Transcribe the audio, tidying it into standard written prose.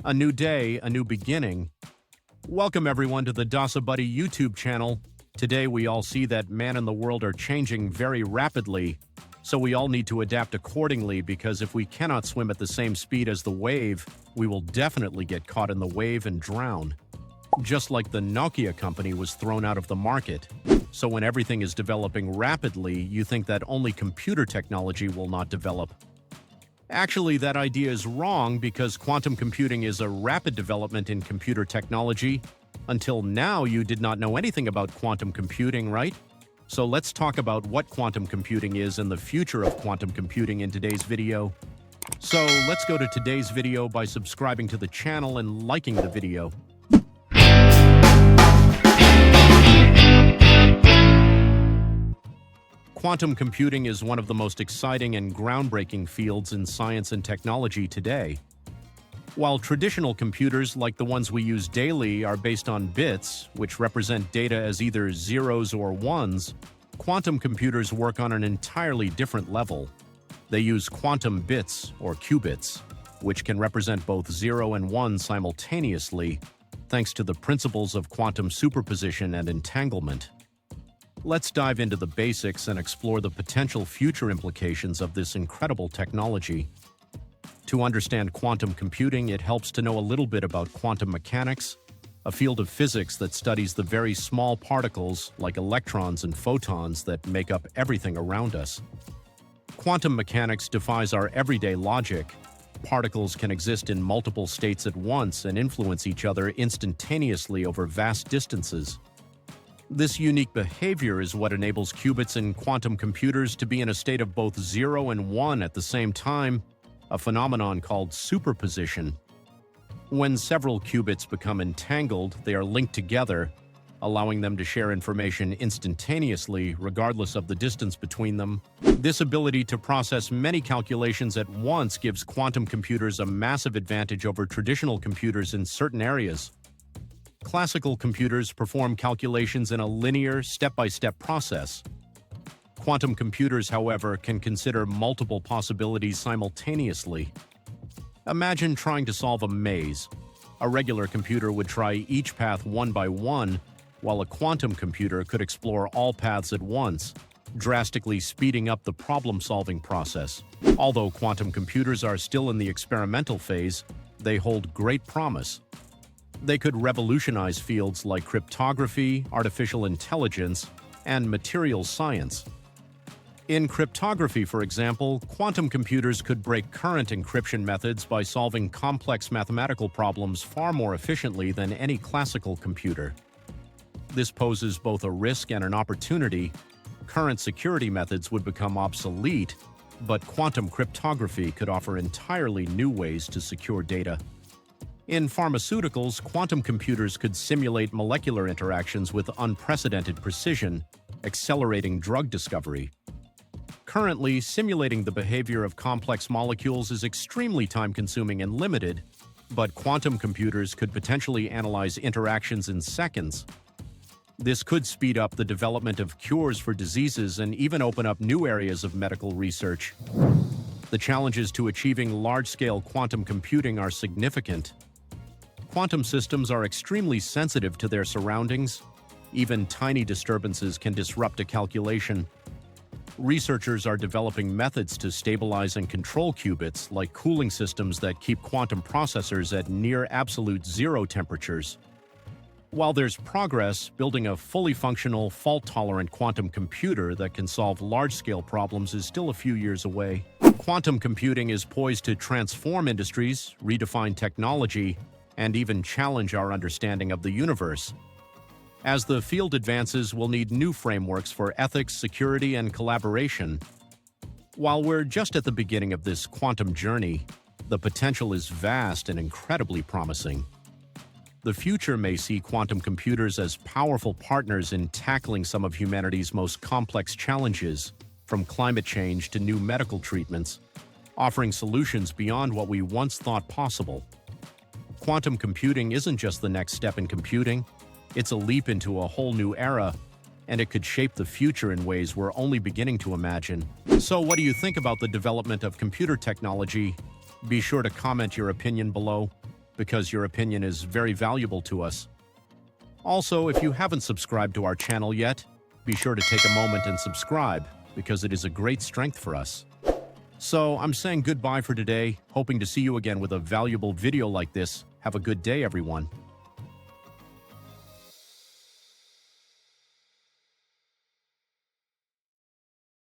A new day, a new beginning. Welcome everyone to the Dassa YouTube channel. Today we all see that man and the world are changing very rapidly, so we all need to adapt accordingly because if we cannot swim at the same speed as the wave, we will definitely get caught in the wave and drown. Just like the Nokia company was thrown out of the market. So when everything is developing rapidly, you think that only computer technology will not develop. Actually, that idea is wrong because quantum computing is a rapid development in computer technology. Until now, you did not know anything about quantum computing, right? So let's talk about what quantum computing is and the future of quantum computing in today's video. So let's go to today's video by subscribing to the channel and liking the video. Quantum computing is one of the most exciting and groundbreaking fields in science and technology today. While traditional computers, like the ones we use daily, are based on bits, which represent data as either zeros or ones, quantum computers work on an entirely different level. They use quantum bits, or qubits, which can represent both 0 and 1 simultaneously, thanks to the principles of quantum superposition and entanglement. Let's dive into the basics and explore the potential future implications of this incredible technology. To understand quantum computing, it helps to know a little bit about quantum mechanics, a field of physics that studies the very small particles, like electrons and photons, that make up everything around us. Quantum mechanics defies our everyday logic. Particles can exist in multiple states at once and influence each other instantaneously over vast distances. This unique behavior is what enables qubits in quantum computers to be in a state of both 0 and 1 at the same time, a phenomenon called superposition. When several qubits become entangled, they are linked together, allowing them to share information instantaneously, regardless of the distance between them. This ability to process many calculations at once gives quantum computers a massive advantage over traditional computers in certain areas. Classical computers perform calculations in a linear, step-by-step process. Quantum computers, however, can consider multiple possibilities simultaneously. Imagine trying to solve a maze. A regular computer would try each path one by one, while a quantum computer could explore all paths at once, drastically speeding up the problem-solving process. Although quantum computers are still in the experimental phase, they hold great promise. They could revolutionize fields like cryptography, artificial intelligence, and materials science. In cryptography, for example, quantum computers could break current encryption methods by solving complex mathematical problems far more efficiently than any classical computer. This poses both a risk and an opportunity. Current security methods would become obsolete, but quantum cryptography could offer entirely new ways to secure data. In pharmaceuticals, quantum computers could simulate molecular interactions with unprecedented precision, accelerating drug discovery. Currently, simulating the behavior of complex molecules is extremely time-consuming and limited, but quantum computers could potentially analyze interactions in seconds. This could speed up the development of cures for diseases and even open up new areas of medical research. The challenges to achieving large-scale quantum computing are significant. Quantum systems are extremely sensitive to their surroundings. Even tiny disturbances can disrupt a calculation. Researchers are developing methods to stabilize and control qubits, like cooling systems that keep quantum processors at near absolute zero temperatures. While there's progress, building a fully functional, fault-tolerant quantum computer that can solve large-scale problems is still a few years away. Quantum computing is poised to transform industries, redefine technology, and even challenge our understanding of the universe. As the field advances, we'll need new frameworks for ethics, security, and collaboration. While we're just at the beginning of this quantum journey, the potential is vast and incredibly promising. The future may see quantum computers as powerful partners in tackling some of humanity's most complex challenges, from climate change to new medical treatments, offering solutions beyond what we once thought possible. Quantum computing isn't just the next step in computing, it's a leap into a whole new era, and it could shape the future in ways we're only beginning to imagine. So what do you think about the development of computer technology? Be sure to comment your opinion below. because your opinion is very valuable to us. Also, if you haven't subscribed to our channel yet, be sure to take a moment and subscribe, because it is a great strength for us. So, I'm saying goodbye for today, hoping to see you again with a valuable video like this. Have a good day, everyone.